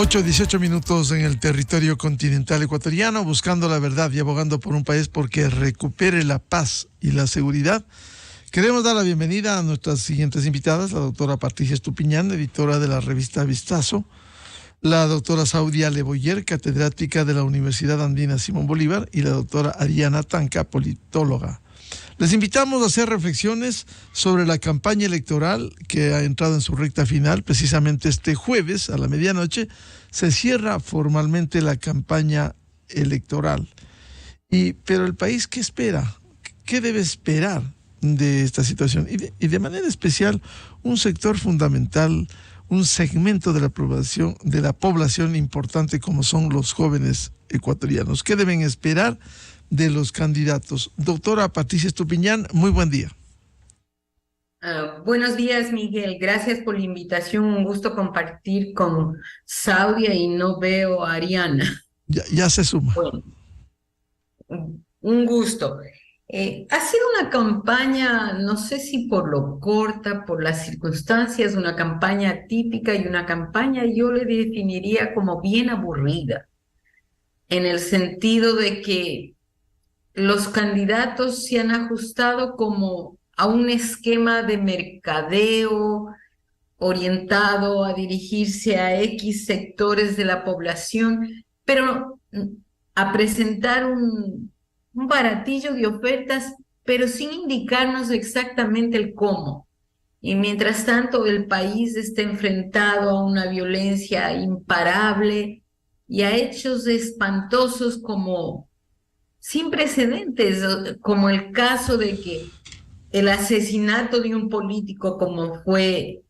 8:18 en el territorio continental ecuatoriano, buscando la verdad y abogando por un país porque recupere la paz y la seguridad. Queremos dar la bienvenida a nuestras siguientes invitadas, la doctora Patricia Estupiñán, editora de la revista Vistazo, la doctora Saudia Leboyer, catedrática de la Universidad Andina Simón Bolívar, y la doctora Ariana Tanca, politóloga. Les invitamos a hacer reflexiones sobre la campaña electoral que ha entrado en su recta final. Precisamente este jueves a la medianoche se cierra formalmente la campaña electoral. Pero el país, ¿qué espera? ¿Qué debe esperar de esta situación? Y de manera especial, un sector fundamental, un segmento de la población importante como son los jóvenes ecuatorianos. ¿Qué deben esperar de los candidatos? Doctora Patricia Estupiñán, muy buen día. Buenos días, Miguel. Gracias por la invitación. Un gusto compartir con Saudia y no veo a Ariana. Ya se suma. Bueno, un gusto. Ha sido una campaña, no sé si por lo corta, por las circunstancias, una campaña típica y una campaña yo le definiría como bien aburrida, en el sentido de que los candidatos se han ajustado como a un esquema de mercadeo orientado a dirigirse a X sectores de la población, pero a presentar un baratillo de ofertas, pero sin indicarnos exactamente el cómo. Y mientras tanto, el país está enfrentado a una violencia imparable y a hechos espantosos como sin precedentes, como el caso de que el asesinato de un político como fue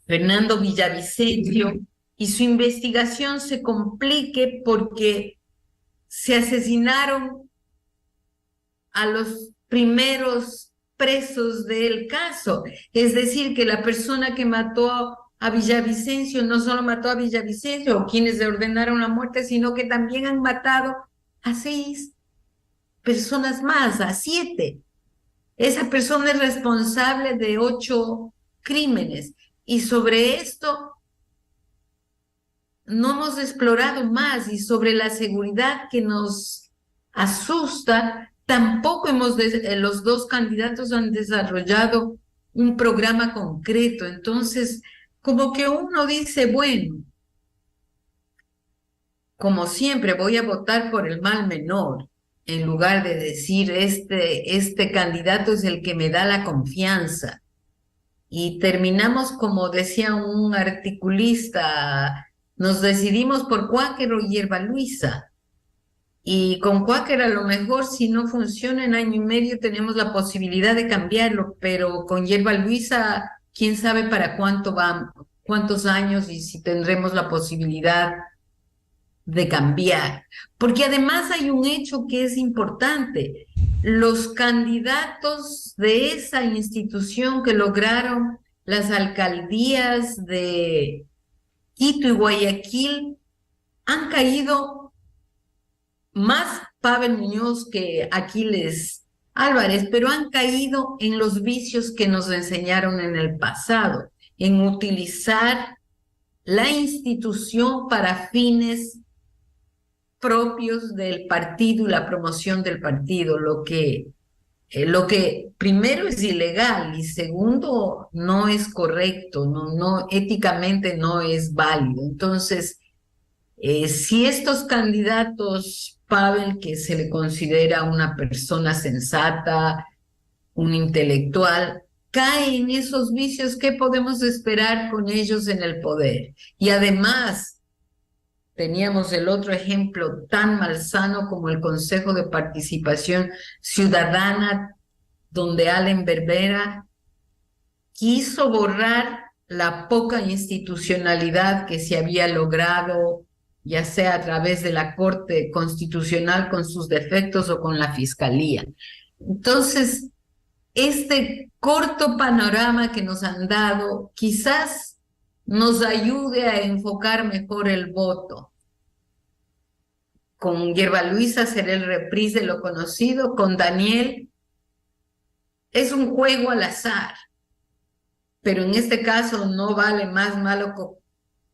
Fernando Villavicencio y su investigación se complique porque se asesinaron a los primeros presos del caso. Es decir, que la persona que mató a Villavicencio no solo mató a Villavicencio o quienes le ordenaron la muerte, sino que también han matado a 6 personas más, a 7. Esa persona es responsable de 8 crímenes. Y sobre esto no hemos explorado más, y sobre la seguridad que nos asusta, tampoco los dos candidatos han desarrollado un programa concreto. Entonces, como que uno dice, bueno, como siempre voy a votar por el mal menor, en lugar de decir, este candidato es el que me da la confianza. Y terminamos, como decía un articulista, nos decidimos por Quaker o Hierba Luisa. Y con Quaker a lo mejor, si no funciona en año y medio, tenemos la posibilidad de cambiarlo, pero con Hierba Luisa, quién sabe para cuántos años, y si tendremos la posibilidad de cambiar. Porque además hay un hecho que es importante. Los candidatos de esa institución que lograron las alcaldías de Quito y Guayaquil han caído, más Pavel Muñoz que Aquiles Álvarez, pero han caído en los vicios que nos enseñaron en el pasado, en utilizar la institución para fines propios del partido y la promoción del partido, lo que primero es ilegal y segundo no es correcto, no éticamente no es válido. Entonces, si estos candidatos, Pavel, que se le considera una persona sensata, un intelectual, cae en esos vicios, ¿qué podemos esperar con ellos en el poder? Y además, teníamos el otro ejemplo tan malsano como el Consejo de Participación Ciudadana, donde Allen Berbera quiso borrar la poca institucionalidad que se había logrado, ya sea a través de la Corte Constitucional con sus defectos o con la Fiscalía. Entonces, este corto panorama que nos han dado quizás nos ayude a enfocar mejor el voto. Con Hierba Luisa será el reprise de lo conocido, con Daniel es un juego al azar, pero en este caso no vale más malo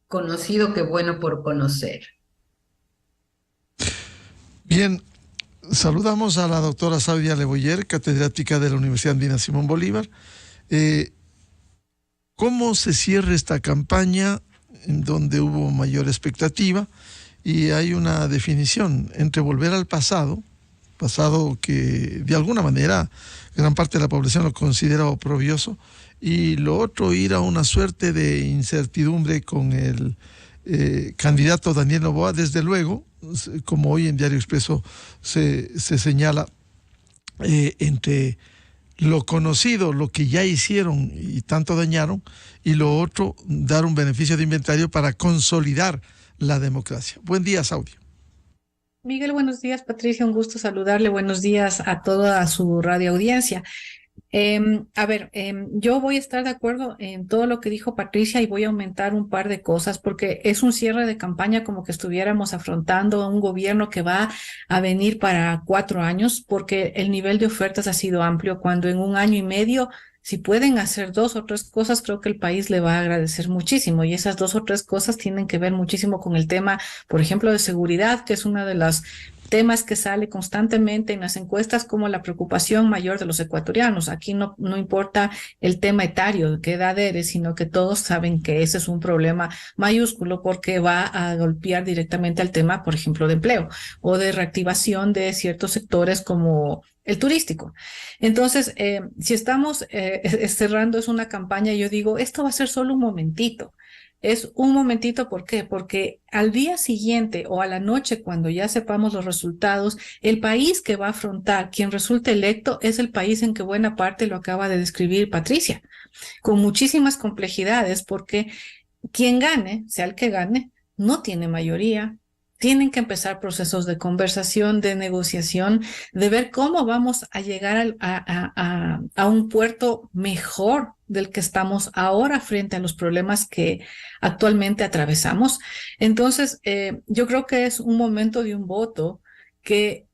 conocido que bueno por conocer. Bien, saludamos a la doctora Saudia Leboyer, catedrática de la Universidad Andina Simón Bolívar. ¿Cómo se cierra esta campaña en donde hubo mayor expectativa? Y hay una definición entre volver al pasado que de alguna manera gran parte de la población lo considera oprobioso, y lo otro, ir a una suerte de incertidumbre con el candidato Daniel Noboa. Desde luego, como hoy en Diario Expreso se señala, entre lo conocido, lo que ya hicieron y tanto dañaron, y lo otro, dar un beneficio de inventario para consolidar la democracia. Buen día, Saudia. Miguel, buenos días. Patricia, un gusto saludarle. Buenos días a toda su radio audiencia. Yo voy a estar de acuerdo en todo lo que dijo Patricia y voy a aumentar un par de cosas porque es un cierre de campaña como que estuviéramos afrontando un gobierno que va a venir para 4 años, porque el nivel de ofertas ha sido amplio. Cuando en 1 año y medio, si pueden hacer 2 o 3 cosas, creo que el país le va a agradecer muchísimo. Y esas 2 o 3 cosas tienen que ver muchísimo con el tema, por ejemplo, de seguridad, que es una de las temas que sale constantemente en las encuestas como la preocupación mayor de los ecuatorianos. Aquí no importa el tema etario, qué edad eres, sino que todos saben que ese es un problema mayúsculo porque va a golpear directamente al tema, por ejemplo, de empleo o de reactivación de ciertos sectores como el turístico. Entonces, si estamos cerrando es una campaña, yo digo, esto va a ser solo un momentito. Es un momentito, ¿por qué? Porque al día siguiente o a la noche, cuando ya sepamos los resultados, el país que va a afrontar quien resulte electo es el país en que buena parte lo acaba de describir Patricia, con muchísimas complejidades, porque quien gane, sea el que gane, no tiene mayoría. Tienen que empezar procesos de conversación, de negociación, de ver cómo vamos a llegar a un puerto mejor del que estamos ahora frente a los problemas que actualmente atravesamos. Entonces, yo creo que es un momento de un voto que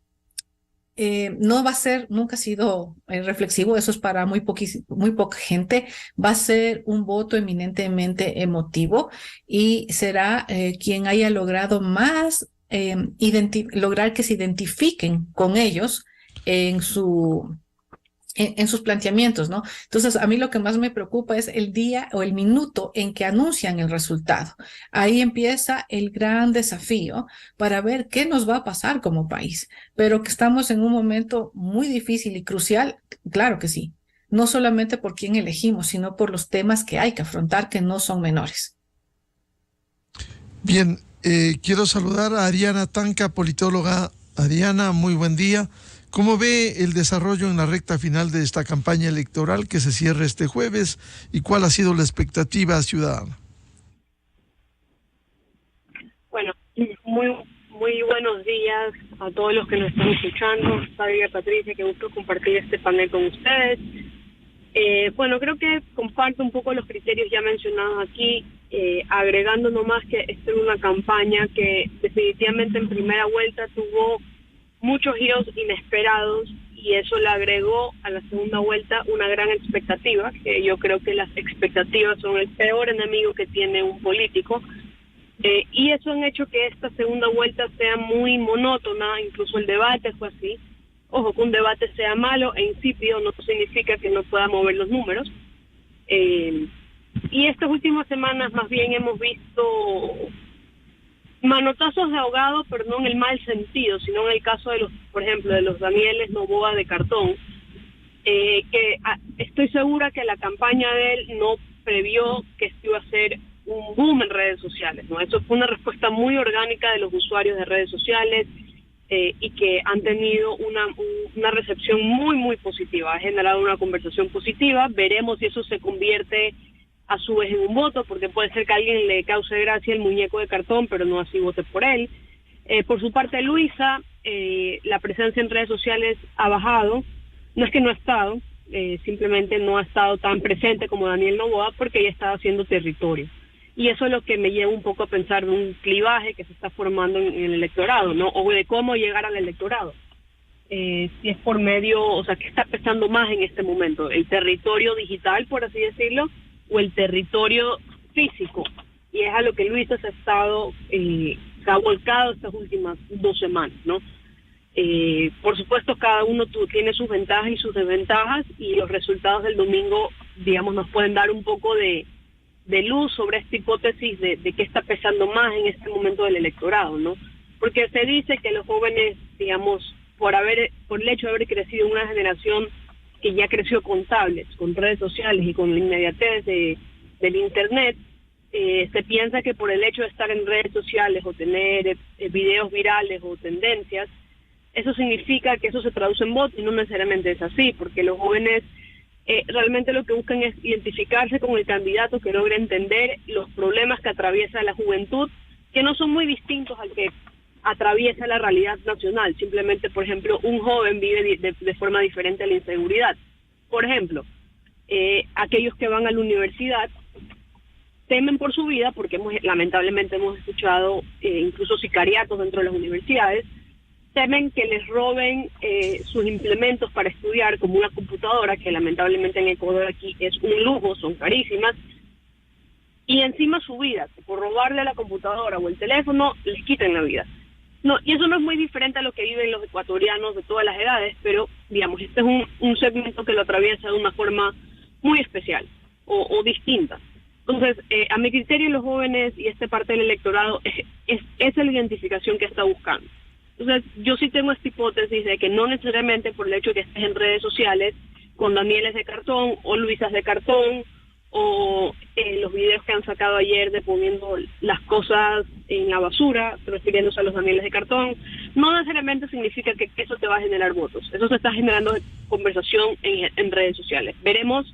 no va a ser, nunca ha sido reflexivo, eso es para muy poca gente, va a ser un voto eminentemente emotivo y será quien haya logrado más lograr que se identifiquen con ellos en sus planteamientos, ¿no? Entonces, a mí lo que más me preocupa es el día o el minuto en que anuncian el resultado. Ahí empieza el gran desafío para ver qué nos va a pasar como país, pero que estamos en un momento muy difícil y crucial, claro que sí, no solamente por quién elegimos, sino por los temas que hay que afrontar, que no son menores. Bien, quiero saludar a Ariana Tanca, politóloga. Ariana, muy buen día. ¿Cómo ve el desarrollo en la recta final de esta campaña electoral que se cierra este jueves y cuál ha sido la expectativa ciudadana? Bueno, muy buenos días a todos los que nos están escuchando. Saudia, Patricia, que gusto compartir este panel con ustedes. Creo que comparto un poco los criterios ya mencionados aquí, agregando nomás que esta es una campaña que definitivamente en primera vuelta tuvo muchos giros inesperados y eso le agregó a la segunda vuelta una gran expectativa, que yo creo que las expectativas son el peor enemigo que tiene un político, y eso han hecho que esta segunda vuelta sea muy monótona. Incluso el debate fue así. Ojo, que un debate sea malo e insípido no significa que no pueda mover los números, y estas últimas semanas más bien hemos visto manotazos de ahogado, pero no en el mal sentido, sino en el caso de por ejemplo, de los Danieles Noboa de cartón, estoy segura que la campaña de él no previó que esto iba a ser un boom en redes sociales, ¿no? Eso fue una respuesta muy orgánica de los usuarios de redes sociales, y que han tenido una recepción muy positiva, ha generado una conversación positiva. Veremos si eso se convierte a su vez en un voto, porque puede ser que a alguien le cause gracia el muñeco de cartón, pero no así vote por él. Por su parte, Luisa, la presencia en redes sociales ha bajado. No es que no ha estado, simplemente no ha estado tan presente como Daniel Noboa, porque ella estaba haciendo territorio. Y eso es lo que me lleva un poco a pensar de un clivaje que se está formando en el electorado, ¿no? O de cómo llegar al electorado. Si es por medio, o sea, ¿qué está pesando más en este momento? ¿El territorio digital, por así decirlo, o el territorio físico? y es a lo que Luisa se ha volcado estas últimas 2 semanas, ¿no? Por supuesto, cada uno tiene sus ventajas y sus desventajas, y los resultados del domingo, digamos, nos pueden dar un poco de luz sobre esta hipótesis de qué está pesando más en este momento del electorado, ¿no? Porque se dice que los jóvenes, digamos, por el hecho de haber crecido en una generación que ya creció con tablets, con redes sociales y con la inmediatez del internet, se piensa que por el hecho de estar en redes sociales o tener videos virales o tendencias, eso significa que eso se traduce en votos, y no necesariamente es así, porque los jóvenes realmente lo que buscan es identificarse con el candidato que logre entender los problemas que atraviesa la juventud, que no son muy distintos al que atraviesa la realidad nacional. Simplemente, por ejemplo, un joven vive de forma diferente a la inseguridad. Por ejemplo, aquellos que van a la universidad temen por su vida, porque lamentablemente hemos escuchado incluso sicariatos dentro de las universidades. Temen que les roben sus implementos para estudiar, como una computadora, que lamentablemente en Ecuador aquí es un lujo, son carísimas, y encima su vida, que por robarle la computadora o el teléfono les quiten la vida. No, y eso no es muy diferente a lo que viven los ecuatorianos de todas las edades, pero digamos, este es un segmento que lo atraviesa de una forma muy especial o distinta. Entonces, a mi criterio, los jóvenes y esta parte del electorado es la identificación que está buscando. Entonces, yo sí tengo esta hipótesis de que no necesariamente por el hecho de que estés en redes sociales con Danieles de cartón o Luisas de cartón, o los videos que han sacado ayer de poniendo las cosas en la basura, refiriéndose a los Danieles de cartón, no necesariamente significa que eso te va a generar votos. Eso se está generando conversación en redes sociales. Veremos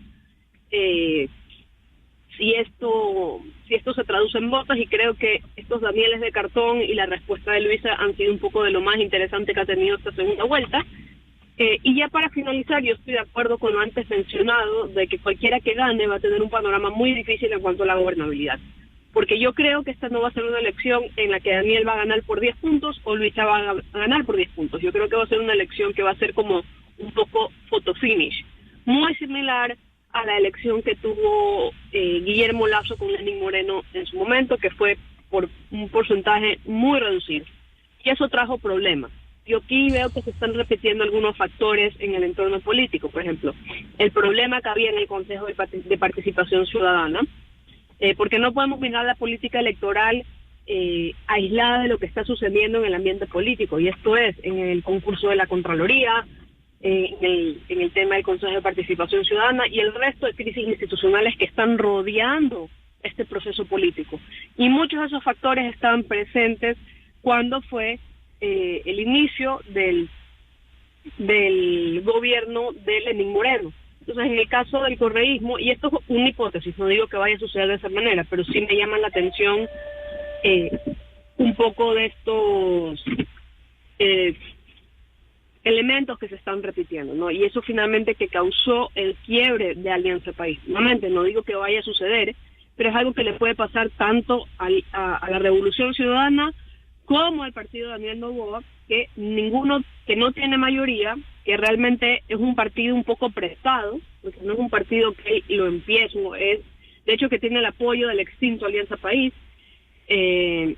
si esto se traduce en votos, y creo que estos Danieles de cartón y la respuesta de Luisa han sido un poco de lo más interesante que ha tenido esta segunda vuelta. Y ya para finalizar, yo estoy de acuerdo con lo antes mencionado, de que cualquiera que gane va a tener un panorama muy difícil en cuanto a la gobernabilidad. Porque yo creo que esta no va a ser una elección en la que Daniel va a ganar por 10 puntos o Luisa va a ganar por 10 puntos. Yo creo que va a ser una elección que va a ser como un poco photo-finish, muy similar a la elección que tuvo Guillermo Lasso con Lenín Moreno en su momento, que fue por un porcentaje muy reducido. Y eso trajo problemas. Yo aquí veo que se están repitiendo algunos factores en el entorno político. Por ejemplo, el problema que había en el Consejo de Participación Ciudadana, porque no podemos mirar la política electoral aislada de lo que está sucediendo en el ambiente político, y esto es en el concurso de la Contraloría, en el tema del Consejo de Participación Ciudadana y el resto de crisis institucionales que están rodeando este proceso político. Y muchos de esos factores estaban presentes cuando fue el inicio del gobierno de Lenín Moreno. Entonces, en el caso del correísmo, y esto es una hipótesis, no digo que vaya a suceder de esa manera, pero sí me llama la atención un poco de estos elementos que se están repitiendo, ¿no? Y eso finalmente que causó el quiebre de Alianza País. Nuevamente, no digo que vaya a suceder, pero es algo que le puede pasar tanto a la Revolución Ciudadana como al partido de Daniel Noboa, que no tiene mayoría, que realmente es un partido un poco prestado, porque no es un partido que lo empieza, es de hecho que tiene el apoyo del extinto Alianza País.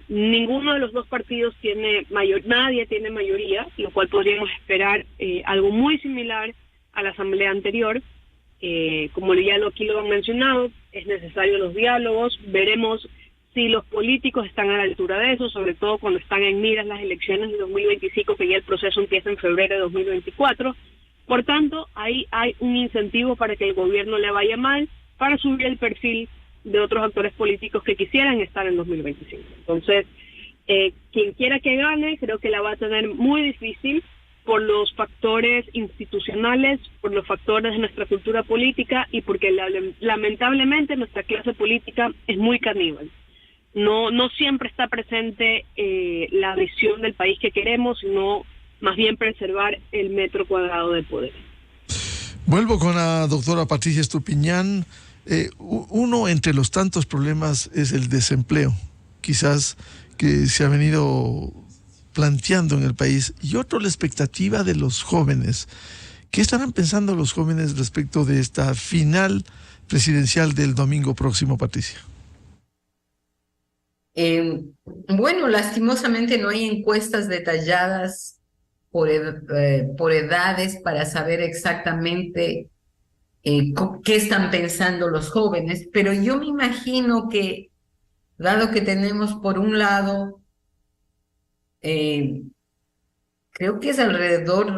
Ninguno de los dos partidos nadie tiene mayoría, lo cual podríamos esperar algo muy similar a la asamblea anterior. Como aquí lo han mencionado, es necesario los diálogos, veremos si los políticos están a la altura de eso, sobre todo cuando están en miras las elecciones de 2025, que ya el proceso empieza en febrero de 2024. Por tanto, ahí hay un incentivo para que el gobierno le vaya mal, para subir el perfil de otros actores políticos que quisieran estar en 2025. Entonces, quien quiera que gane, creo que la va a tener muy difícil por los factores institucionales, por los factores de nuestra cultura política y porque lamentablemente nuestra clase política es muy caníbal. No siempre está presente la visión del país que queremos, sino más bien preservar el metro cuadrado del poder. Vuelvo con la doctora Patricia Estupiñán. Uno entre los tantos problemas es el desempleo, quizás que se ha venido planteando en el país, y otro la expectativa de los jóvenes. ¿Qué estarán pensando los jóvenes respecto de esta final presidencial del domingo próximo, Patricia? Bueno, lastimosamente no hay encuestas detalladas por edades para saber exactamente qué están pensando los jóvenes, pero yo me imagino que, dado que tenemos por un lado, creo que es alrededor,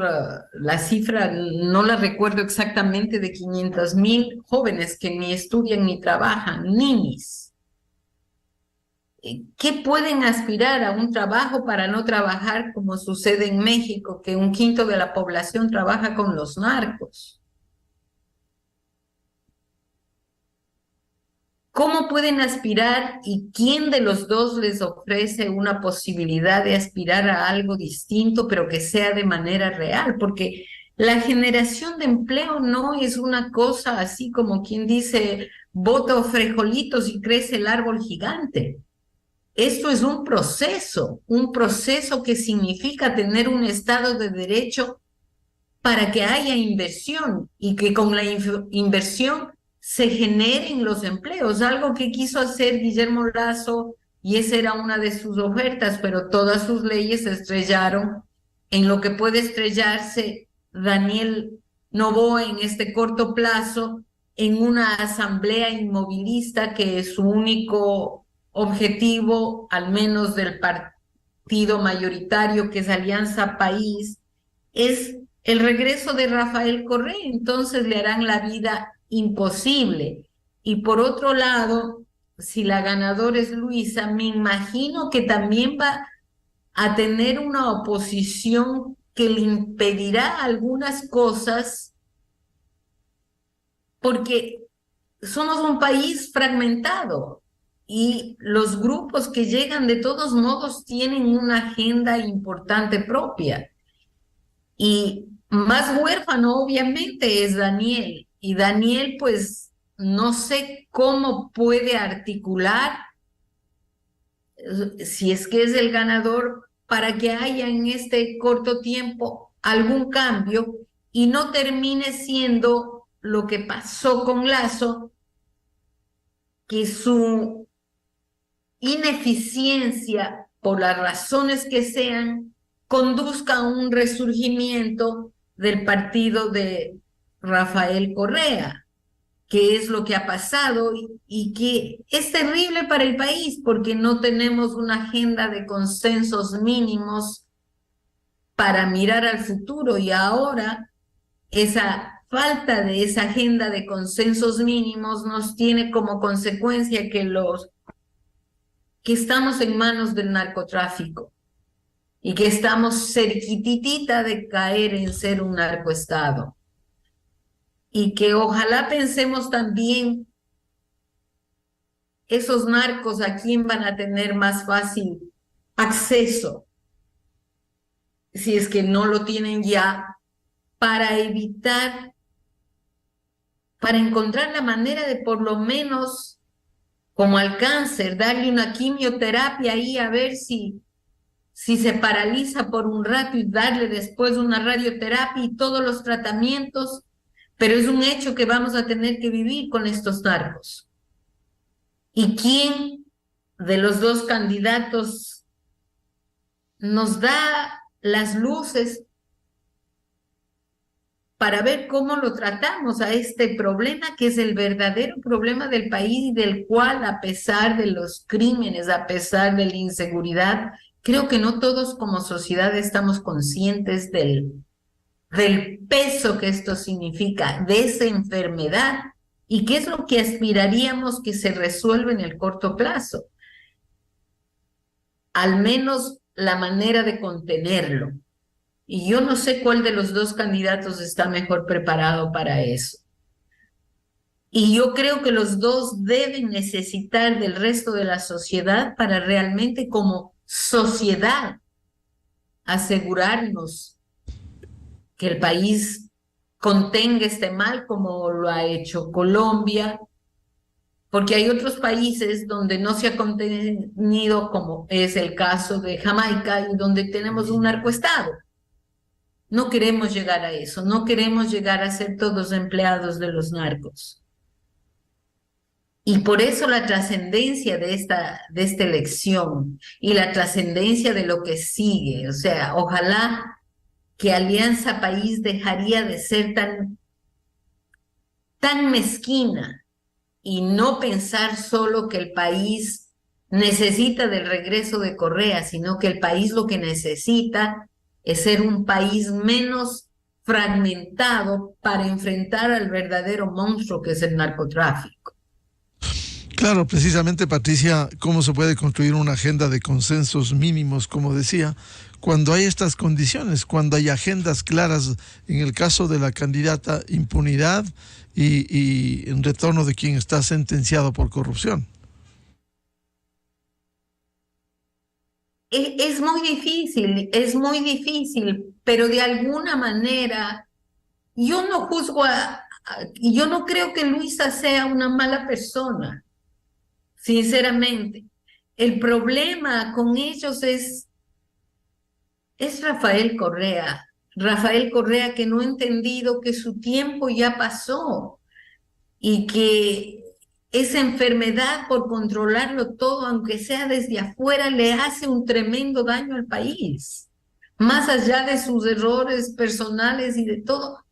la cifra no la recuerdo exactamente, de 500,000 jóvenes que ni estudian ni trabajan, ninis. ¿Qué pueden aspirar a un trabajo para no trabajar como sucede en México, que 1/5 de la población trabaja con los narcos? ¿Cómo pueden aspirar y quién de los dos les ofrece una posibilidad de aspirar a algo distinto, pero que sea de manera real? Porque la generación de empleo no es una cosa así como quien dice, bota frijolitos y crece el árbol gigante. Esto es un proceso que significa tener un Estado de Derecho para que haya inversión y que con la inversión se generen los empleos, algo que quiso hacer Guillermo Lasso, y esa era una de sus ofertas, pero todas sus leyes se estrellaron en lo que puede estrellarse Daniel Noboa en este corto plazo, en una asamblea inmovilista que es su único objetivo, al menos del partido mayoritario, que es Alianza País, es el regreso de Rafael Correa. Entonces le harán la vida imposible. Y por otro lado, si la ganadora es Luisa, me imagino que también va a tener una oposición que le impedirá algunas cosas, porque somos un país fragmentado y los grupos que llegan de todos modos tienen una agenda importante propia. Y más huérfano obviamente es Daniel, y Daniel pues no sé cómo puede articular, si es que es el ganador, para que haya en este corto tiempo algún cambio y no termine siendo lo que pasó con Lasso, que su ineficiencia, por las razones que sean, conduzca a un resurgimiento del partido de Rafael Correa, que es lo que ha pasado y que es terrible para el país porque no tenemos una agenda de consensos mínimos para mirar al futuro, y ahora esa falta de esa agenda de consensos mínimos nos tiene como consecuencia que estamos en manos del narcotráfico y que estamos cerquitita de caer en ser un narcoestado. Y que ojalá pensemos también esos narcos a quién van a tener más fácil acceso, si es que no lo tienen ya, para evitar, para encontrar la manera de por lo menos, como al cáncer, darle una quimioterapia ahí a ver si se paraliza por un rato y darle después una radioterapia y todos los tratamientos, pero es un hecho que vamos a tener que vivir con estos narcos. ¿Y quién de los dos candidatos nos da las luces para ver cómo lo tratamos a este problema, que es el verdadero problema del país y del cual, a pesar de los crímenes, a pesar de la inseguridad, creo que no todos como sociedad estamos conscientes del peso que esto significa, de esa enfermedad, y qué es lo que aspiraríamos que se resuelva en el corto plazo. Al menos la manera de contenerlo. Y yo no sé cuál de los dos candidatos está mejor preparado para eso. Y yo creo que los dos deben necesitar del resto de la sociedad para realmente como sociedad asegurarnos que el país contenga este mal como lo ha hecho Colombia, porque hay otros países donde no se ha contenido, como es el caso de Jamaica, y donde tenemos un narcoestado. No queremos llegar a eso, no queremos llegar a ser todos empleados de los narcos. Y por eso la trascendencia de esta elección y la trascendencia de lo que sigue. O sea, ojalá que Alianza País dejaría de ser tan mezquina y no pensar solo que el país necesita del regreso de Correa, sino que el país lo que necesita es ser un país menos fragmentado para enfrentar al verdadero monstruo que es el narcotráfico. Claro, precisamente, Patricia, cómo se puede construir una agenda de consensos mínimos, como decía, cuando hay estas condiciones, cuando hay agendas claras, en el caso de la candidata, impunidad y en retorno de quien está sentenciado por corrupción. Es muy difícil, pero de alguna manera yo no juzgo yo no creo que Luisa sea una mala persona. Sinceramente, el problema con ellos es Rafael Correa. Rafael Correa, que no ha entendido que su tiempo ya pasó y que esa enfermedad por controlarlo todo, aunque sea desde afuera, le hace un tremendo daño al país. Más allá de sus errores personales y de todo,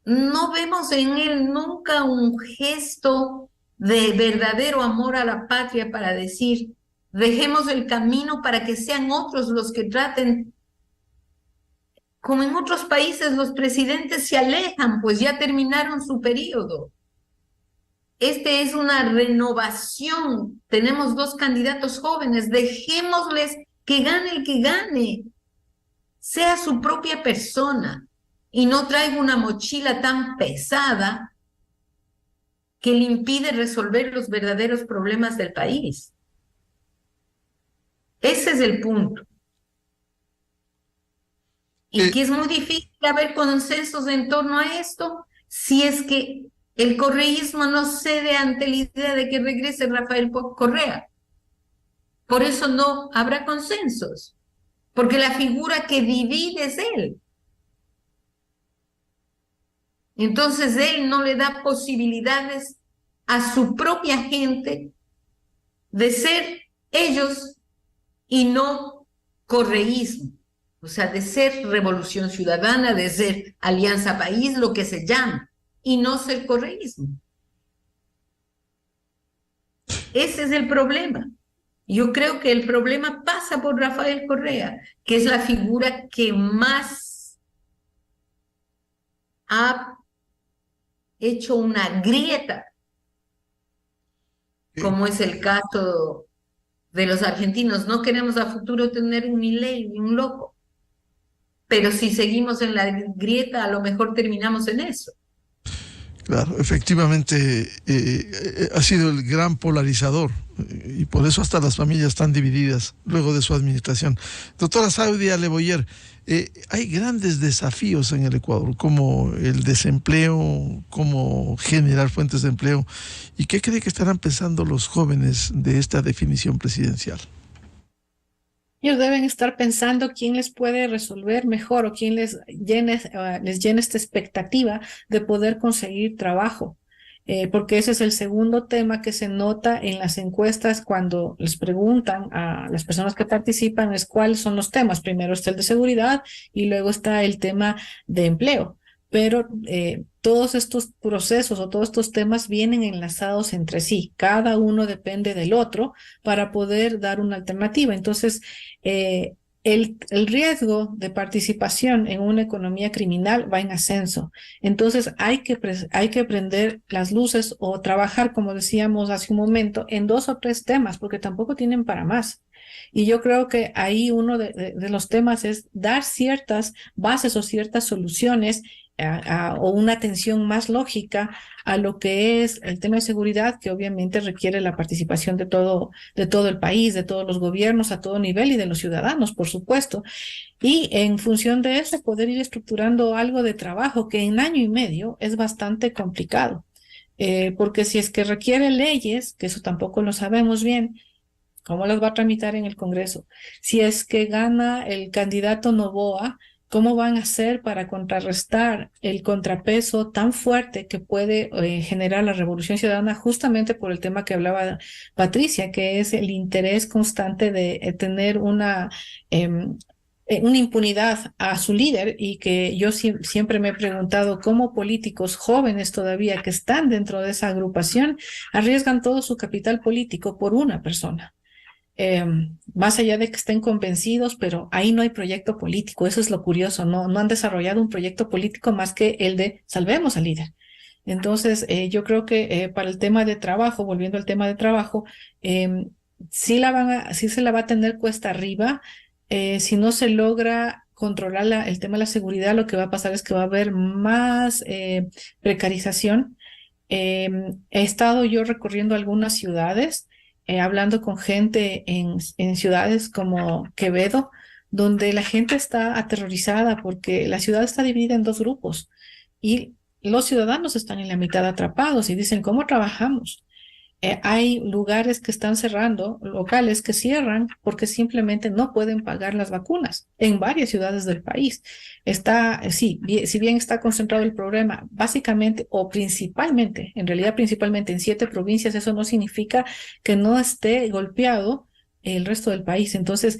no vemos en él nunca un gesto de verdadero amor a la patria para decir, dejemos el camino para que sean otros los que traten. Como en otros países los presidentes se alejan, pues ya terminaron su periodo. Este es una renovación. Tenemos 2 candidatos jóvenes, dejémosles que gane el que gane, sea su propia persona y no traiga una mochila tan pesada que le impide resolver los verdaderos problemas del país. Ese es el punto. Y que es muy difícil haber consensos en torno a esto si es que el correísmo no cede ante la idea de que regrese Rafael Correa. Por eso no habrá consensos, porque la figura que divide es él. Entonces él no le da posibilidades a su propia gente de ser ellos y no correísmo. O sea, de ser Revolución Ciudadana, de ser Alianza País, lo que se llama, y no ser correísmo. Ese es el problema. Yo creo que el problema pasa por Rafael Correa, que es la figura que más ha hecho una grieta, como es el caso de los argentinos. No queremos a futuro tener un Milei ni un loco, pero si seguimos en la grieta, a lo mejor terminamos en eso. Claro, efectivamente ha sido el gran polarizador y por eso hasta las familias están divididas luego de su administración. Doctora Saudia Leboyer, hay grandes desafíos en el Ecuador, como el desempleo, como generar fuentes de empleo. ¿Y qué cree que estarán pensando los jóvenes de esta definición presidencial? Ellos deben estar pensando quién les puede resolver mejor o quién les llene esta expectativa de poder conseguir trabajo. Porque ese es el segundo tema que se nota en las encuestas cuando les preguntan a las personas que participan es cuáles son los temas. Primero está el de seguridad y luego está el tema de empleo. Pero todos estos procesos o todos estos temas vienen enlazados entre sí. Cada uno depende del otro para poder dar una alternativa. Entonces, el riesgo de participación en una economía criminal va en ascenso. Entonces, hay que prender las luces o trabajar, como decíamos hace un momento, en 2 o 3 temas, porque tampoco tienen para más. Y yo creo que ahí uno de los temas es dar ciertas bases o ciertas soluciones o una atención más lógica a lo que es el tema de seguridad, que obviamente requiere la participación de todo el país, de todos los gobiernos a todo nivel y de los ciudadanos, por supuesto. Y en función de eso, poder ir estructurando algo de trabajo que en 1 año y medio es bastante complicado. Porque si es que requiere leyes, que eso tampoco lo sabemos bien, ¿cómo las va a tramitar en el Congreso? Si es que gana el candidato Noboa, ¿Cómo van a hacer para contrarrestar el contrapeso tan fuerte que puede generar la Revolución Ciudadana, justamente por el tema que hablaba Patricia, que es el interés constante de tener una impunidad a su líder? Y que yo siempre me he preguntado cómo políticos jóvenes todavía que están dentro de esa agrupación arriesgan todo su capital político por una persona. Más allá de que estén convencidos, pero ahí no hay proyecto político. Eso es lo curioso, no han desarrollado un proyecto político más que el de salvemos al líder. Entonces, yo creo que para el tema de trabajo, volviendo al tema de trabajo, sí se la va a tener cuesta arriba. Si no se logra controlar el tema de la seguridad, lo que va a pasar es que va a haber más precarización. He estado yo recorriendo algunas ciudades, hablando con gente en ciudades como Quevedo, donde la gente está aterrorizada porque la ciudad está dividida en dos grupos y los ciudadanos están en la mitad atrapados y dicen, ¿cómo trabajamos? Hay lugares que están cerrando, locales que cierran porque simplemente no pueden pagar las vacunas en varias ciudades del país. Si bien está concentrado el problema básicamente o principalmente, en realidad principalmente en 7 provincias, eso no significa que no esté golpeado el resto del país. Entonces,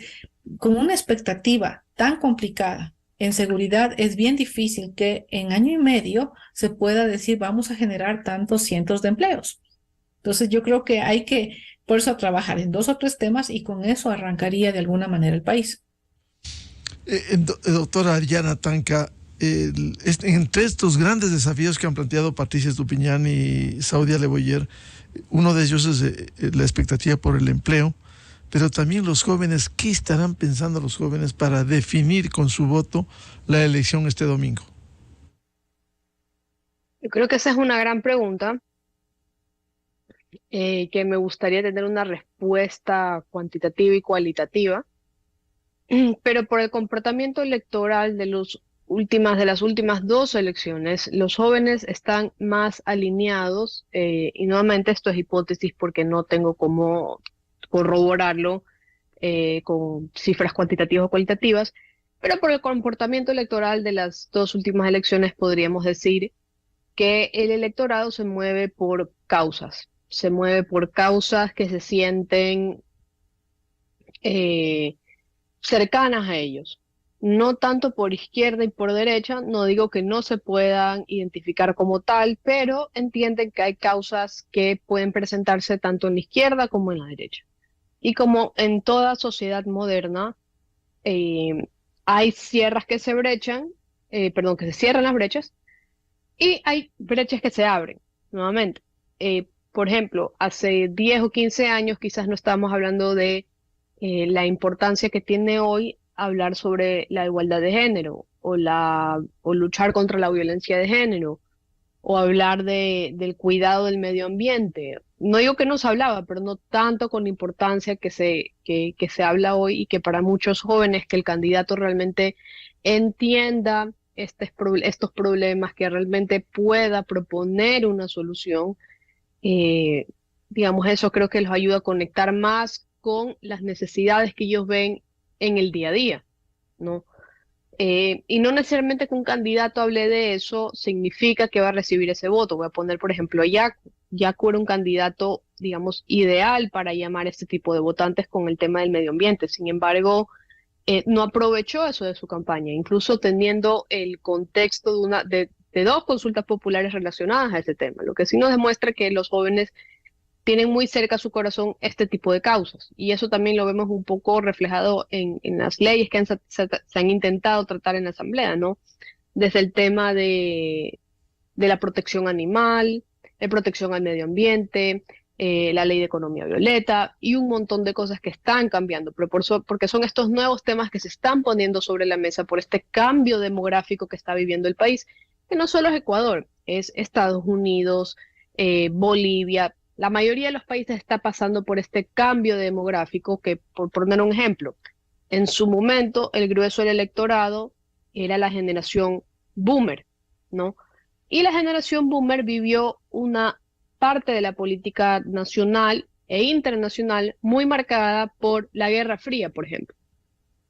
con una expectativa tan complicada en seguridad, es bien difícil que en año y medio se pueda decir vamos a generar tantos cientos de empleos. Entonces yo creo que hay que, por eso, trabajar en 2 o 3 temas y con eso arrancaría de alguna manera el país. Doctora Ariana Tanca, entre estos grandes desafíos que han planteado Patricia Estupiñán y Saudia Leboyer, uno de ellos es la expectativa por el empleo, pero también los jóvenes. ¿Qué estarán pensando los jóvenes para definir con su voto la elección este domingo? Yo creo que esa es una gran pregunta. Que me gustaría tener una respuesta cuantitativa y cualitativa, pero por el comportamiento electoral de las últimas 2 elecciones, los jóvenes están más alineados, y nuevamente esto es hipótesis porque no tengo cómo corroborarlo con cifras cuantitativas o cualitativas, pero por el comportamiento electoral de las 2 últimas elecciones podríamos decir que el electorado se mueve por causas. Se mueve por causas que se sienten cercanas a ellos. No tanto por izquierda y por derecha, no digo que no se puedan identificar como tal, pero entienden que hay causas que pueden presentarse tanto en la izquierda como en la derecha. Y como en toda sociedad moderna, hay sierras que se que se cierran las brechas, y hay brechas que se abren nuevamente. Por ejemplo, hace 10 o 15 años quizás no estábamos hablando de la importancia que tiene hoy hablar sobre la igualdad de género o luchar contra la violencia de género o hablar del cuidado del medio ambiente. No digo que no se hablaba, pero no tanto con la importancia que se habla hoy, y que para muchos jóvenes que el candidato realmente entienda estos problemas, que realmente pueda proponer una solución. Digamos, eso creo que los ayuda a conectar más con las necesidades que ellos ven en el día a día, ¿no? Y no necesariamente que un candidato hable de eso significa que va a recibir ese voto. Voy a poner, por ejemplo, a Yacu. Yacu era un candidato, digamos, ideal para llamar a este tipo de votantes con el tema del medio ambiente. Sin embargo, no aprovechó eso de su campaña, incluso teniendo el contexto de 2 consultas populares relacionadas a ese tema, lo que sí nos demuestra que los jóvenes tienen muy cerca a su corazón este tipo de causas, y eso también lo vemos un poco reflejado en las leyes que se han intentado tratar en la Asamblea, ¿no? Desde el tema de la protección animal, de protección al medio ambiente, la ley de economía violeta y un montón de cosas que están cambiando, pero porque son estos nuevos temas que se están poniendo sobre la mesa por este cambio demográfico que está viviendo el país, que no solo es Ecuador, es Estados Unidos, Bolivia. La mayoría de los países está pasando por este cambio demográfico que, por poner un ejemplo, en su momento el grueso del electorado era la generación boomer, ¿no? Y la generación boomer vivió una parte de la política nacional e internacional muy marcada por la Guerra Fría, por ejemplo.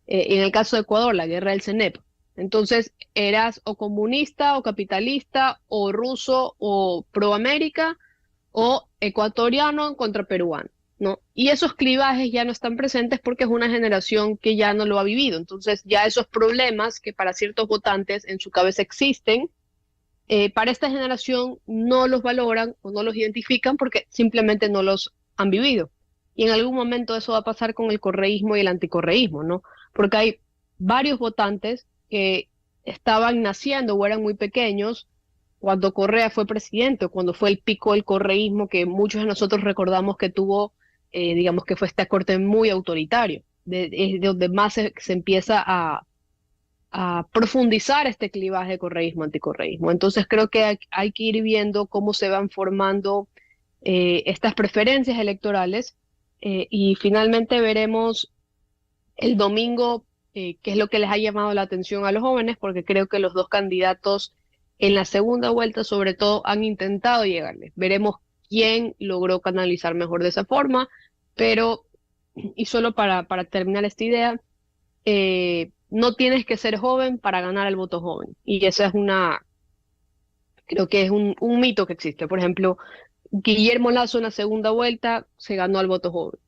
En el caso de Ecuador, la guerra del CENEP. Entonces, eras o comunista o capitalista o ruso o pro-América o ecuatoriano contra peruano, ¿no? Y esos clivajes ya no están presentes porque es una generación que ya no lo ha vivido. Entonces, ya esos problemas que para ciertos votantes en su cabeza existen, para esta generación no los valoran o no los identifican porque simplemente no los han vivido. Y en algún momento eso va a pasar con el correísmo y el anticorreísmo, ¿no? Porque hay varios votantes que estaban naciendo o eran muy pequeños cuando Correa fue presidente o cuando fue el pico del correísmo que muchos de nosotros recordamos que tuvo, digamos que fue este corte muy autoritario, de donde más se empieza a profundizar este clivaje de correísmo-anticorreísmo. Entonces creo que hay que ir viendo cómo se van formando estas preferencias electorales y finalmente veremos el domingo qué es lo que les ha llamado la atención a los jóvenes, porque creo que los dos candidatos en la segunda vuelta sobre todo han intentado llegarles. Veremos quién logró canalizar mejor de esa forma, pero, y solo para terminar esta idea, no tienes que ser joven para ganar el voto joven. Y esa es creo que es un mito que existe. Por ejemplo, Guillermo Lasso en la segunda vuelta se ganó al voto joven.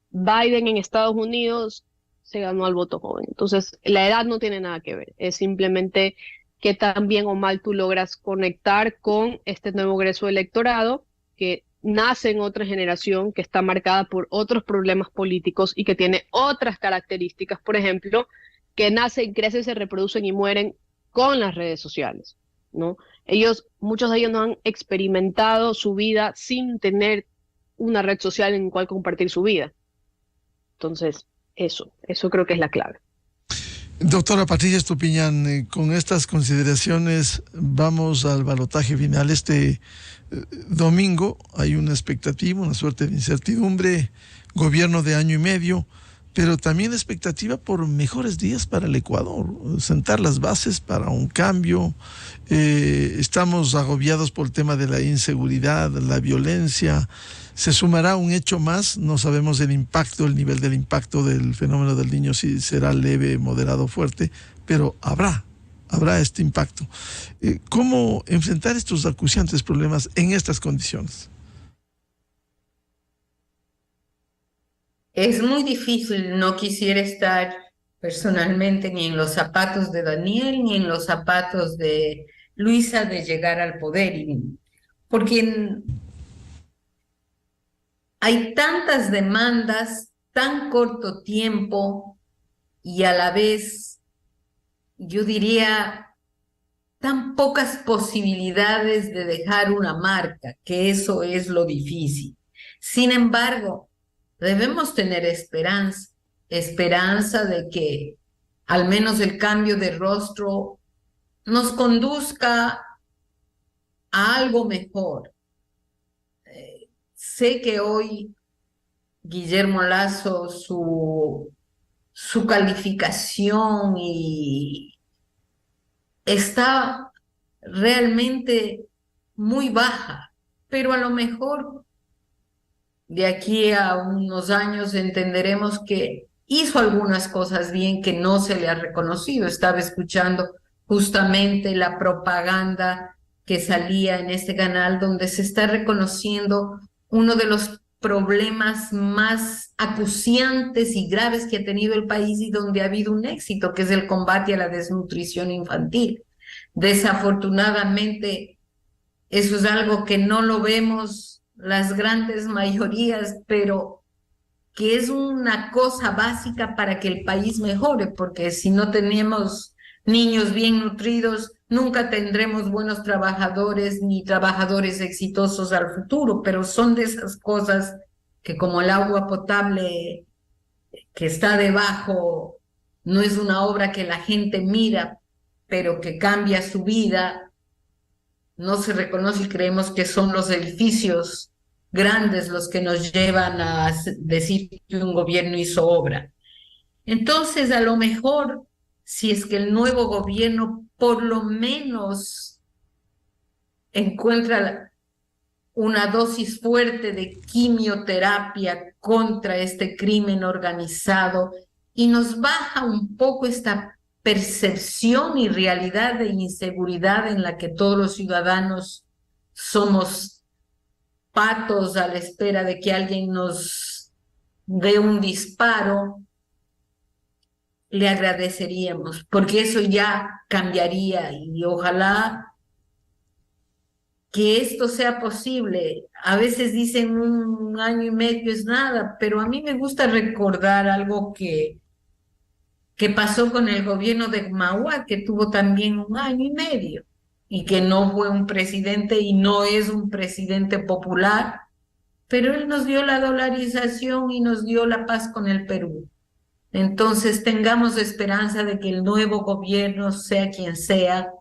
Biden en Estados Unidos se ganó al voto joven. Entonces, la edad no tiene nada que ver. Es simplemente que tan bien o mal tú logras conectar con este nuevo grueso electorado que nace en otra generación, que está marcada por otros problemas políticos y que tiene otras características, por ejemplo, que nacen, crecen, se reproducen y mueren con las redes sociales, ¿no? Muchos de ellos no han experimentado su vida sin tener una red social en la cual compartir su vida. Entonces, eso creo que es la clave. Doctora Patricia Estupiñán, con estas consideraciones vamos al balotaje final. Este domingo hay una expectativa, una suerte de incertidumbre, gobierno de año y medio, pero también expectativa por mejores días para el Ecuador, sentar las bases para un cambio. Estamos agobiados por el tema de la inseguridad, la violencia. Se sumará un hecho más, no sabemos el impacto, el nivel del impacto del fenómeno del Niño, si será leve, moderado, fuerte, pero habrá este impacto. ¿Cómo enfrentar estos acuciantes problemas en estas condiciones? Es muy difícil, no quisiera estar personalmente ni en los zapatos de Daniel ni en los zapatos de Luisa de llegar al poder, porque hay tantas demandas, tan corto tiempo y a la vez, yo diría, tan pocas posibilidades de dejar una marca, que eso es lo difícil. Sin embargo, debemos tener esperanza de que al menos el cambio de rostro nos conduzca a algo mejor. Sé que hoy Guillermo Lasso, su calificación está realmente muy baja, pero a lo mejor de aquí a unos años entenderemos que hizo algunas cosas bien que no se le ha reconocido. Estaba escuchando justamente la propaganda que salía en este canal donde se está reconociendo uno de los problemas más acuciantes y graves que ha tenido el país y donde ha habido un éxito, que es el combate a la desnutrición infantil. Desafortunadamente, eso es algo que no lo vemos las grandes mayorías, pero que es una cosa básica para que el país mejore, porque si no tenemos niños bien nutridos, nunca tendremos buenos trabajadores ni trabajadores exitosos al futuro, pero son de esas cosas que como el agua potable que está debajo no es una obra que la gente mira, pero que cambia su vida, no se reconoce y creemos que son los edificios grandes los que nos llevan a decir que un gobierno hizo obra. Entonces, a lo mejor, si es que el nuevo gobierno por lo menos encuentra una dosis fuerte de quimioterapia contra este crimen organizado y nos baja un poco esta percepción y realidad de inseguridad en la que todos los ciudadanos somos patos a la espera de que alguien nos dé un disparo, le agradeceríamos, porque eso ya cambiaría y ojalá que esto sea posible. A veces dicen 1 año y medio es nada, pero a mí me gusta recordar algo que pasó con el gobierno de Mauá, que tuvo también 1 año y medio y que no fue un presidente y no es un presidente popular, pero él nos dio la dolarización y nos dio la paz con el Perú. Entonces tengamos esperanza de que el nuevo gobierno, sea quien sea,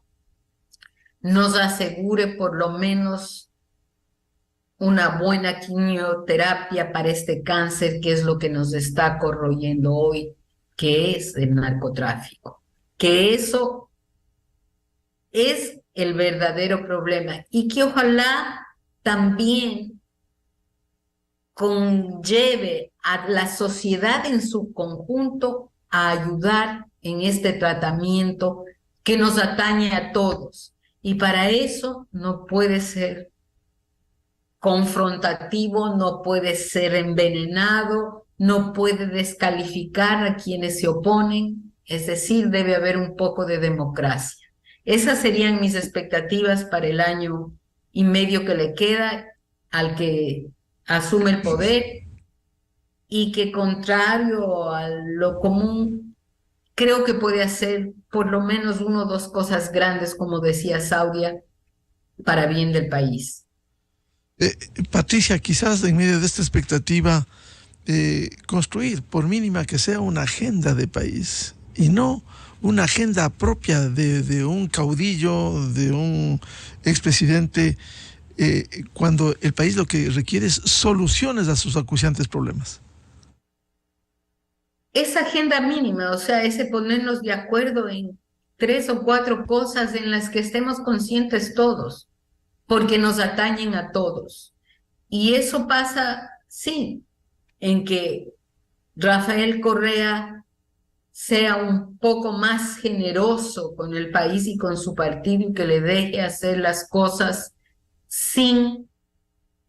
nos asegure por lo menos una buena quimioterapia para este cáncer que es lo que nos está corroyendo hoy, que es el narcotráfico, que eso es el verdadero problema y que ojalá también conlleve a la sociedad en su conjunto a ayudar en este tratamiento que nos atañe a todos. Y para eso no puede ser confrontativo, no puede ser envenenado, no puede descalificar a quienes se oponen, es decir, debe haber un poco de democracia. Esas serían mis expectativas para el 1 año y medio que le queda al que asume el poder y que, contrario a lo común, creo que puede hacer por lo menos 1 o 2 cosas grandes, como decía Saudia, para bien del país. Patricia, quizás en medio de esta expectativa, construir, por mínima que sea, una agenda de país y no una agenda propia de un caudillo, de un expresidente, cuando el país lo que requiere es soluciones a sus acuciantes problemas. Esa agenda mínima, o sea, ese ponernos de acuerdo en 3 o 4 cosas en las que estemos conscientes todos, porque nos atañen a todos. Y eso pasa, sí, en que Rafael Correa sea un poco más generoso con el país y con su partido y que le deje hacer las cosas sin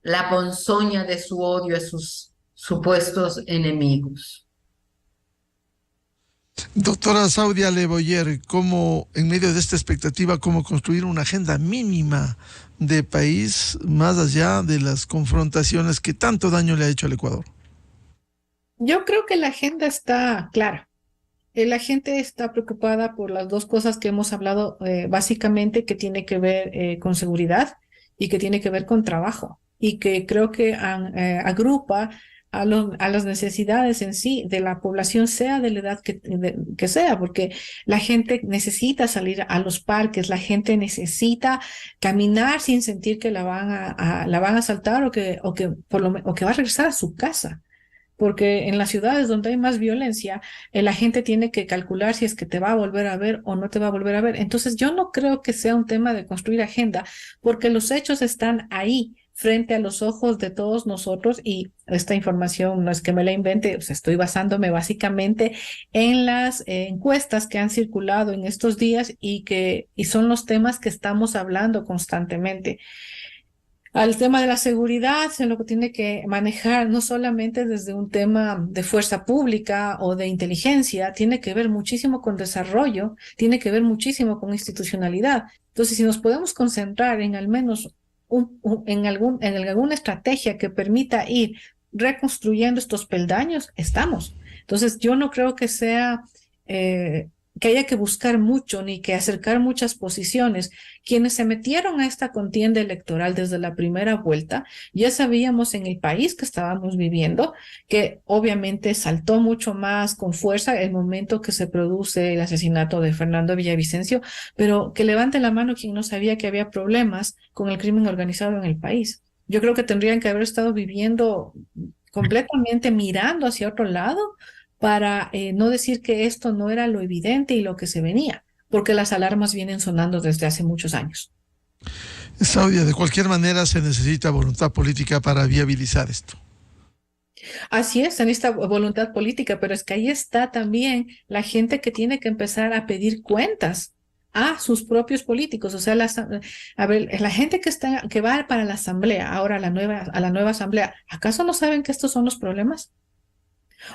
la ponzoña de su odio a sus supuestos enemigos. Doctora Saudia Leboyer, ¿cómo, en medio de esta expectativa, cómo construir una agenda mínima de país más allá de las confrontaciones que tanto daño le ha hecho al Ecuador? Yo creo que la agenda está clara. La gente está preocupada por las 2 cosas que hemos hablado, básicamente, que tiene que ver con seguridad y que tiene que ver con trabajo, y que creo que agrupa a las necesidades en sí de la población, sea de la edad que sea, porque la gente necesita salir a los parques, la gente necesita caminar sin sentir que la van a asaltar o que va a regresar a su casa. Porque en las ciudades donde hay más violencia, la gente tiene que calcular si es que te va a volver a ver o no te va a volver a ver. Entonces yo no creo que sea un tema de construir agenda, porque los hechos están ahí frente a los ojos de todos nosotros, y esta información no es que me la invente, o sea, estoy basándome básicamente en las encuestas que han circulado en estos días y son los temas que estamos hablando constantemente. Al tema de la seguridad se lo tiene que manejar no solamente desde un tema de fuerza pública o de inteligencia, tiene que ver muchísimo con desarrollo, tiene que ver muchísimo con institucionalidad. Entonces, si nos podemos concentrar en al menos en alguna estrategia que permita ir reconstruyendo estos peldaños, estamos. Entonces, yo no creo que sea que haya que buscar mucho ni que acercar muchas posiciones. Quienes se metieron a esta contienda electoral desde la primera vuelta, ya sabíamos en el país que estábamos viviendo, que obviamente saltó mucho más con fuerza el momento que se produce el asesinato de Fernando Villavicencio, pero que levante la mano quien no sabía que había problemas con el crimen organizado en el país. Yo creo que tendrían que haber estado viviendo completamente mirando hacia otro lado, para no decir que esto no era lo evidente y lo que se venía, porque las alarmas vienen sonando desde hace muchos años. Saudia, de cualquier manera se necesita voluntad política para viabilizar esto. Así es, en esta voluntad política, pero es que ahí está también la gente que tiene que empezar a pedir cuentas a sus propios políticos. O sea, a ver, la gente que va para la asamblea, ahora a la nueva asamblea, ¿acaso no saben que estos son los problemas?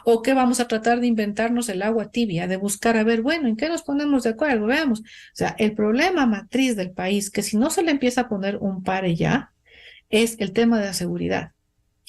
¿O que vamos a tratar de inventarnos el agua tibia, de buscar, a ver, bueno, ¿en qué nos ponemos de acuerdo? Veamos. O sea, el problema matriz del país, que si no se le empieza a poner un pare ya, es el tema de la seguridad.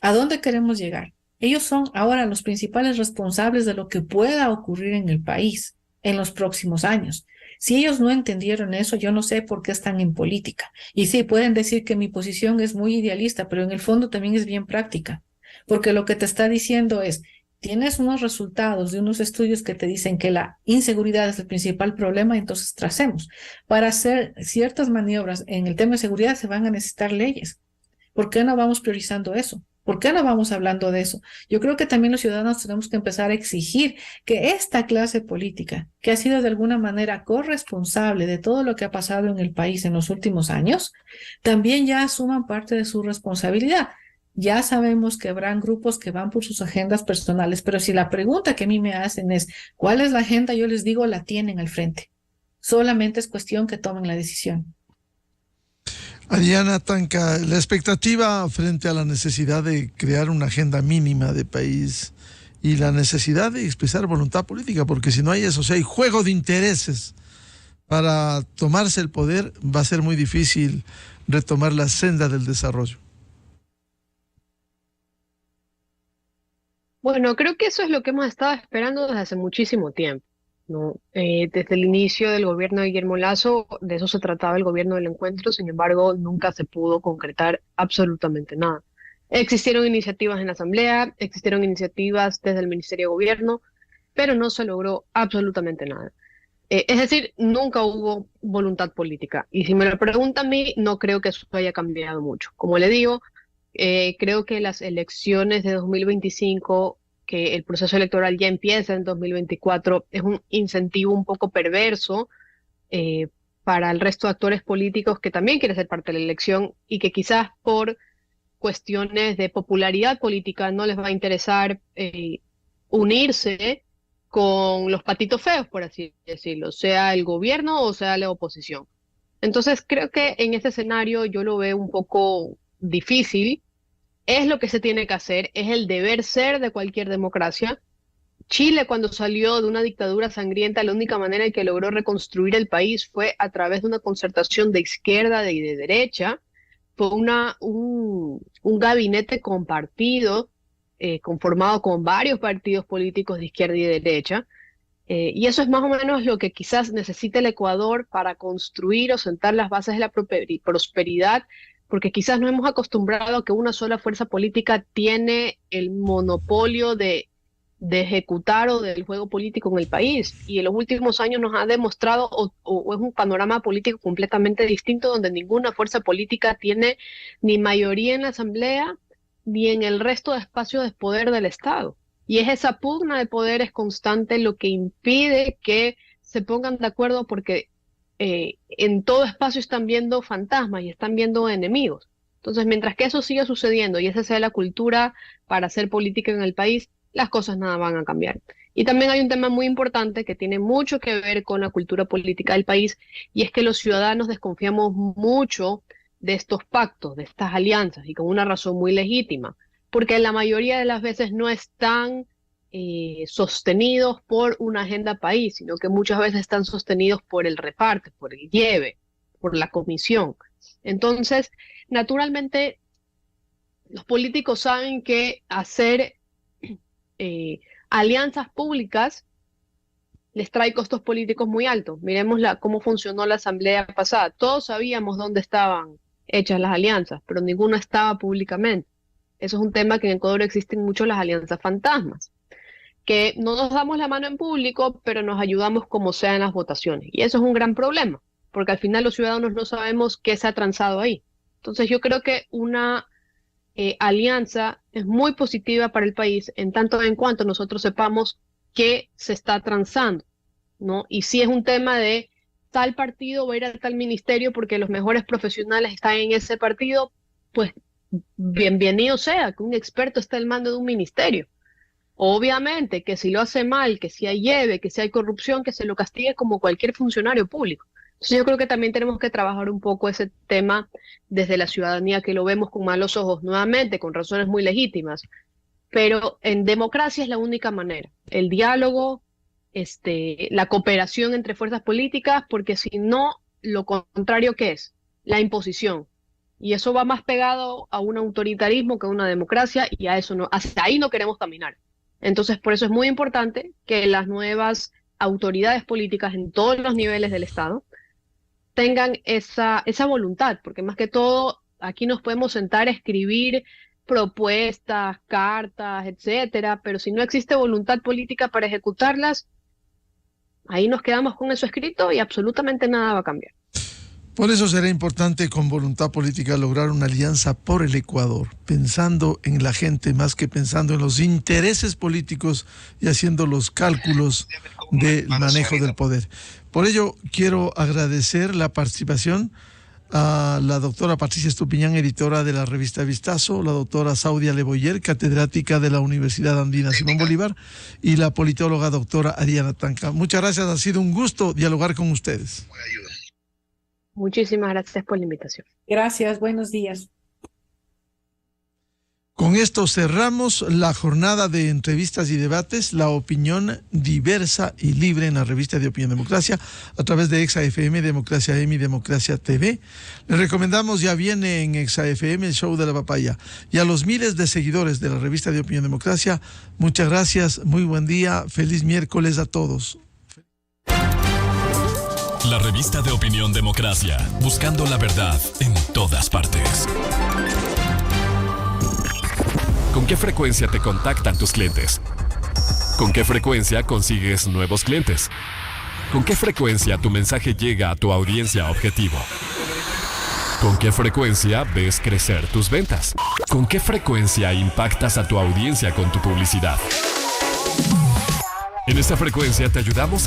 ¿A dónde queremos llegar? Ellos son ahora los principales responsables de lo que pueda ocurrir en el país en los próximos años. Si ellos no entendieron eso, yo no sé por qué están en política. Y sí, pueden decir que mi posición es muy idealista, pero en el fondo también es bien práctica, porque lo que te está diciendo es, tienes unos resultados de unos estudios que te dicen que la inseguridad es el principal problema, entonces tracemos. Para hacer ciertas maniobras en el tema de seguridad se van a necesitar leyes. ¿Por qué no vamos priorizando eso? ¿Por qué no vamos hablando de eso? Yo creo que también los ciudadanos tenemos que empezar a exigir que esta clase política, que ha sido de alguna manera corresponsable de todo lo que ha pasado en el país en los últimos años, también ya asuman parte de su responsabilidad. Ya sabemos que habrán grupos que van por sus agendas personales, pero si la pregunta que a mí me hacen es, ¿cuál es la agenda? Yo les digo, la tienen al frente. Solamente es cuestión que tomen la decisión. Ariana Tanca, la expectativa frente a la necesidad de crear una agenda mínima de país y la necesidad de expresar voluntad política, porque si no hay eso, si hay juego de intereses para tomarse el poder, va a ser muy difícil retomar la senda del desarrollo. Bueno, creo que eso es lo que hemos estado esperando desde hace muchísimo tiempo, ¿no? Desde el inicio del gobierno de Guillermo Lasso, de eso se trataba el gobierno del encuentro, sin embargo, nunca se pudo concretar absolutamente nada. Existieron iniciativas en la Asamblea, existieron iniciativas desde el Ministerio de Gobierno, pero no se logró absolutamente nada. Es decir, nunca hubo voluntad política. Y si me lo preguntan a mí, no creo que eso haya cambiado mucho. Como le digo, creo que las elecciones de 2025, que el proceso electoral ya empieza en 2024, es un incentivo un poco perverso para el resto de actores políticos que también quieren ser parte de la elección y que quizás por cuestiones de popularidad política no les va a interesar unirse con los patitos feos, por así decirlo, sea el gobierno o sea la oposición. Entonces creo que en este escenario yo lo veo un poco difícil. Es lo que se tiene que hacer, es el deber ser de cualquier democracia. Chile, cuando salió de una dictadura sangrienta, la única manera en que logró reconstruir el país fue a través de una concertación de izquierda y de derecha. Fue un gabinete compartido, conformado con varios partidos políticos de izquierda y de derecha. Y eso es más o menos lo que quizás necesita el Ecuador para construir o sentar las bases de la prosperidad, porque quizás nos hemos acostumbrado a que una sola fuerza política tiene el monopolio de ejecutar o del juego político en el país. Y en los últimos años nos ha demostrado, o es un panorama político completamente distinto, donde ninguna fuerza política tiene ni mayoría en la Asamblea, ni en el resto de espacios de poder del Estado. Y es esa pugna de poderes constante lo que impide que se pongan de acuerdo, porque en todo espacio están viendo fantasmas y están viendo enemigos. Entonces, mientras que eso siga sucediendo y esa sea la cultura para hacer política en el país, las cosas nada van a cambiar. Y también hay un tema muy importante que tiene mucho que ver con la cultura política del país, y es que los ciudadanos desconfiamos mucho de estos pactos, de estas alianzas, y con una razón muy legítima, porque la mayoría de las veces no están sostenidos por una agenda país, sino que muchas veces están sostenidos por el reparte, por el lleve, por la comisión. Entonces, naturalmente, los políticos saben que hacer alianzas públicas les trae costos políticos muy altos. Miremos cómo funcionó la asamblea pasada. Todos sabíamos dónde estaban hechas las alianzas, pero ninguna estaba públicamente. Eso es un tema que en Ecuador existen mucho, las alianzas fantasmas, que no nos damos la mano en público, pero nos ayudamos como sea en las votaciones. Y eso es un gran problema, porque al final los ciudadanos no sabemos qué se ha transado ahí. Entonces yo creo que una alianza es muy positiva para el país en tanto en cuanto nosotros sepamos qué se está transando, ¿no? Y si es un tema de tal partido va a ir a tal ministerio porque los mejores profesionales están en ese partido, pues bienvenido sea que un experto esté al mando de un ministerio. Obviamente que si lo hace mal, que si hay lleve, que si hay corrupción, que se lo castigue como cualquier funcionario público. Entonces yo creo que también tenemos que trabajar un poco ese tema desde la ciudadanía, que lo vemos con malos ojos, nuevamente, con razones muy legítimas. Pero en democracia es la única manera. El diálogo, la cooperación entre fuerzas políticas, porque si no, lo contrario, ¿qué es? La imposición. Y eso va más pegado a un autoritarismo que a una democracia, y hacia ahí no queremos caminar. Entonces, por eso es muy importante que las nuevas autoridades políticas en todos los niveles del Estado tengan esa voluntad, porque más que todo aquí nos podemos sentar a escribir propuestas, cartas, etcétera, pero si no existe voluntad política para ejecutarlas, ahí nos quedamos con eso escrito y absolutamente nada va a cambiar. Por eso será importante con voluntad política lograr una alianza por el Ecuador, pensando en la gente más que pensando en los intereses políticos y haciendo los cálculos del manejo del poder. Por ello, quiero agradecer la participación a la doctora Patricia Estupiñán, editora de la revista Vistazo, la doctora Saudia Leboyer, catedrática de la Universidad Andina Simón Bolívar, y la politóloga doctora Ariana Tanca. Muchas gracias, ha sido un gusto dialogar con ustedes. Muchísimas gracias por la invitación. Gracias, buenos días. Con esto cerramos la jornada de entrevistas y debates, la opinión diversa y libre en la revista de Opinión Democracia, a través de ExaFM, Democracia M y Democracia TV. Les recomendamos, ya viene en ExaFM el show de la papaya. Y a los miles de seguidores de la revista de Opinión Democracia, muchas gracias, muy buen día, feliz miércoles a todos. La revista de Opinión Democracia, buscando la verdad en todas partes. ¿Con qué frecuencia te contactan tus clientes? ¿Con qué frecuencia consigues nuevos clientes? ¿Con qué frecuencia tu mensaje llega a tu audiencia objetivo? ¿Con qué frecuencia ves crecer tus ventas? ¿Con qué frecuencia impactas a tu audiencia con tu publicidad? En esta frecuencia te ayudamos